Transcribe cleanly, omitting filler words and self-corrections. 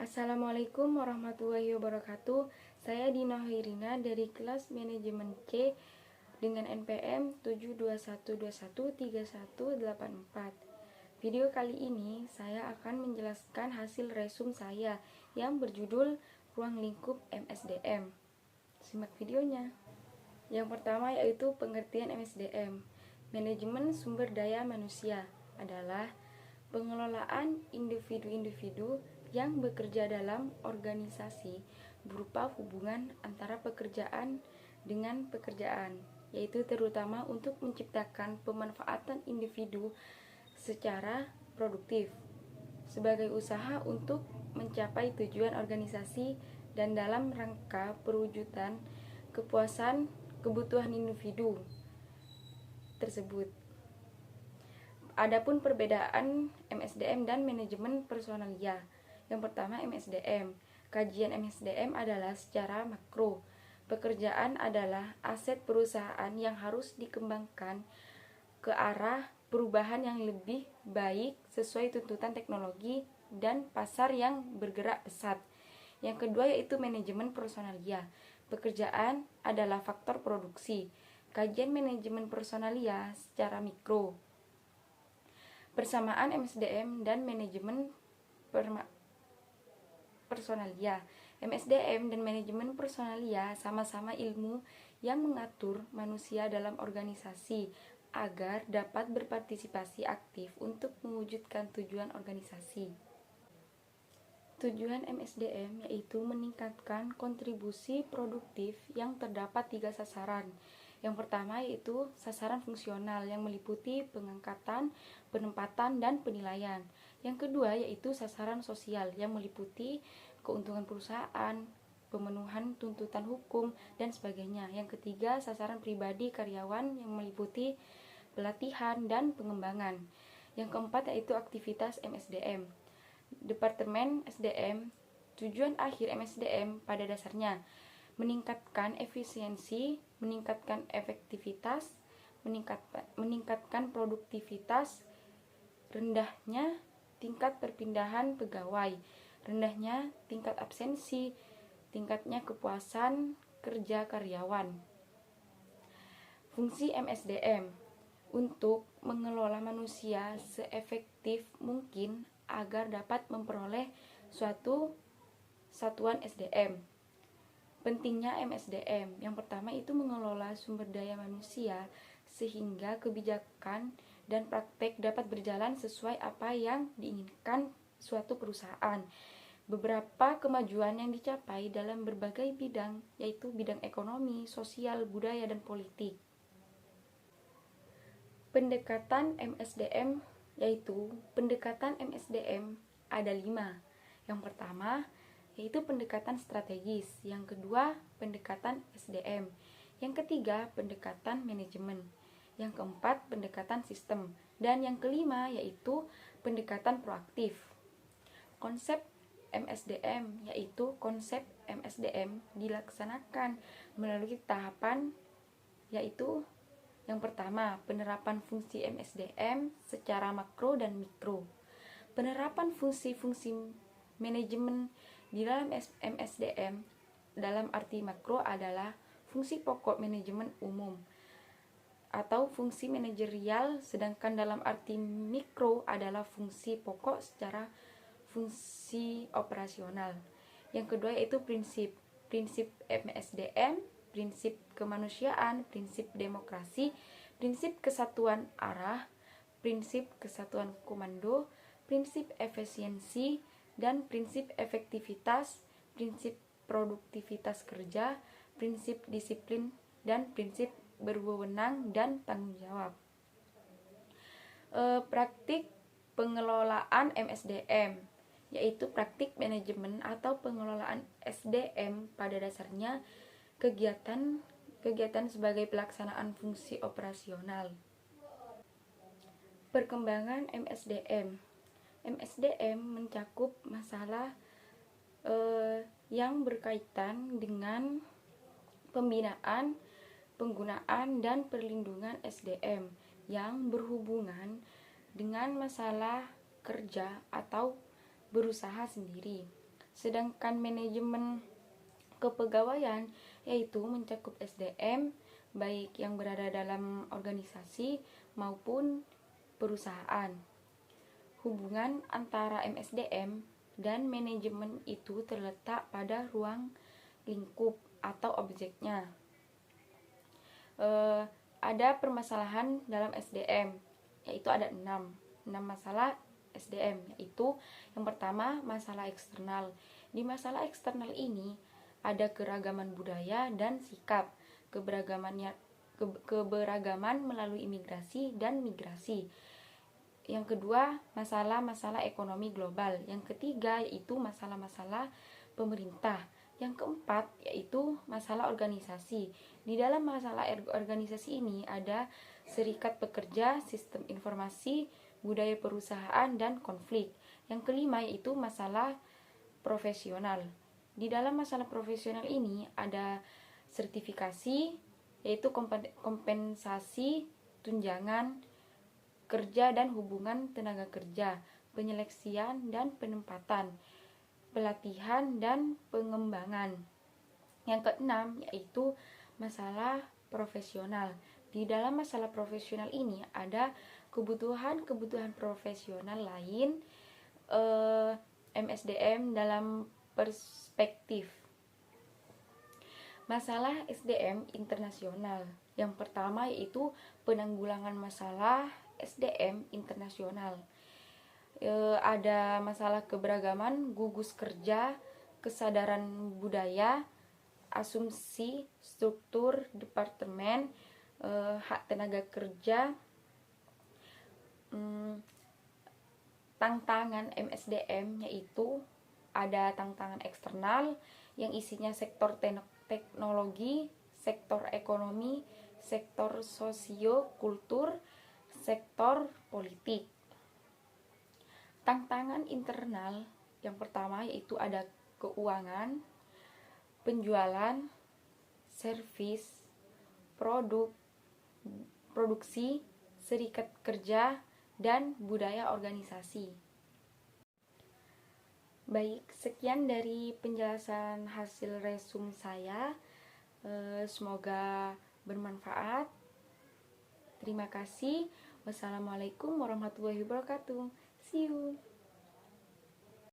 Assalamualaikum warahmatullahi wabarakatuh. Saya Dina Hoirina dari kelas manajemen C dengan NPM 721213184. Video kali ini saya akan menjelaskan hasil resum saya yang berjudul Ruang Lingkup MSDM. Simak videonya. Yang pertama yaitu pengertian MSDM. Manajemen Sumber Daya Manusia adalah pengelolaan individu-individu yang bekerja dalam organisasi berupa hubungan antara pekerjaan dengan pekerjaan, yaitu terutama untuk menciptakan pemanfaatan individu secara produktif sebagai usaha untuk mencapai tujuan organisasi dan dalam rangka perwujudan kepuasan kebutuhan individu tersebut. Adapun perbedaan MSDM dan manajemen personalia. Yang pertama, MSDM. Kajian MSDM adalah secara makro. Pekerjaan adalah aset perusahaan yang harus dikembangkan ke arah perubahan yang lebih baik sesuai tuntutan teknologi dan pasar yang bergerak pesat. Yang kedua yaitu manajemen personalia. Pekerjaan adalah faktor produksi. Kajian manajemen personalia secara mikro. Persamaan MSDM dan manajemen personalia. MSDM dan manajemen personalia sama-sama ilmu yang mengatur manusia dalam organisasi agar dapat berpartisipasi aktif untuk mewujudkan tujuan organisasi. Tujuan MSDM yaitu meningkatkan kontribusi produktif yang terdapat 3 sasaran. Yang pertama yaitu sasaran fungsional yang meliputi pengangkatan, penempatan, dan penilaian. Yang kedua yaitu sasaran sosial yang meliputi keuntungan perusahaan, pemenuhan tuntutan hukum, dan sebagainya. Yang ketiga sasaran pribadi karyawan yang meliputi pelatihan dan pengembangan. Yang keempat yaitu aktivitas MSDM. Departemen SDM, tujuan akhir MSDM pada dasarnya meningkatkan efisiensi, meningkatkan efektivitas, meningkatkan produktivitas, rendahnya tingkat perpindahan pegawai, rendahnya tingkat absensi, tingkatnya kepuasan kerja karyawan. Fungsi MSDM untuk mengelola manusia seefektif mungkin agar dapat memperoleh suatu satuan SDM. Pentingnya MSDM, yang pertama itu mengelola sumber daya manusia sehingga kebijakan dan praktek dapat berjalan sesuai apa yang diinginkan suatu perusahaan. Beberapa kemajuan yang dicapai dalam berbagai bidang, yaitu bidang ekonomi, sosial, budaya, dan politik. Pendekatan MSDM yaitu pendekatan MSDM ada 5. Yang pertama yaitu pendekatan strategis, yang kedua pendekatan SDM, yang ketiga pendekatan manajemen, yang keempat pendekatan sistem, dan yang kelima yaitu pendekatan proaktif. Konsep MSDM yaitu konsep MSDM dilaksanakan melalui tahapan yaitu yang pertama, penerapan fungsi MSDM secara makro dan mikro. Penerapan fungsi-fungsi manajemen di dalam MSDM dalam arti makro adalah fungsi pokok manajemen umum atau fungsi manajerial, sedangkan dalam arti mikro adalah fungsi pokok secara fungsi operasional. Yang kedua yaitu prinsip MSDM, prinsip kemanusiaan, prinsip demokrasi, prinsip kesatuan arah, prinsip kesatuan komando, prinsip efisiensi, dan prinsip efektivitas, prinsip produktivitas kerja, prinsip disiplin, dan prinsip berwenang dan tanggung jawab. Praktik pengelolaan MSDM yaitu praktik manajemen atau pengelolaan SDM pada dasarnya kegiatan sebagai pelaksanaan fungsi operasional. Perkembangan MSDM. MSDM mencakup masalah yang berkaitan dengan pembinaan, penggunaan, dan perlindungan SDM yang berhubungan dengan masalah kerja atau berusaha sendiri. Sedangkan manajemen kepegawaian yaitu mencakup SDM baik yang berada dalam organisasi maupun perusahaan. Hubungan antara MSDM dan manajemen itu terletak pada ruang lingkup atau objeknya. Ada permasalahan dalam SDM, yaitu ada 6 masalah SDM, yaitu yang pertama masalah eksternal. Di masalah eksternal ini ada keragaman budaya dan sikap, keberagaman melalui imigrasi dan migrasi. Yang kedua, masalah-masalah ekonomi global. Yang ketiga yaitu masalah-masalah pemerintah. Yang keempat yaitu masalah organisasi. Di dalam masalah organisasi ini ada serikat pekerja, sistem informasi, budaya perusahaan, dan konflik. Yang kelima yaitu masalah profesional. Di dalam masalah profesional ini ada sertifikasi, yaitu kompensasi, tunjangan kerja dan hubungan tenaga kerja, penyeleksian dan penempatan, pelatihan dan pengembangan. Yang keenam yaitu masalah profesional. Di dalam masalah profesional ini ada kebutuhan profesional lain, MSDM dalam perspektif. Masalah SDM internasional. Yang pertama yaitu penanggulangan masalah SDM internasional. Ada masalah keberagaman, gugus kerja, kesadaran budaya, asumsi, struktur, departemen, hak tenaga kerja, tantangan MSDM yaitu ada tantangan eksternal yang isinya sektor teknologi, sektor ekonomi, sektor sosio-kultur, sektor politik. Tantangan internal yang pertama yaitu ada keuangan, penjualan, servis, produksi, serikat kerja, dan budaya organisasi. Baik, sekian dari penjelasan hasil resum saya. Semoga bermanfaat. Terima kasih. Wassalamualaikum warahmatullahi wabarakatuh. See you.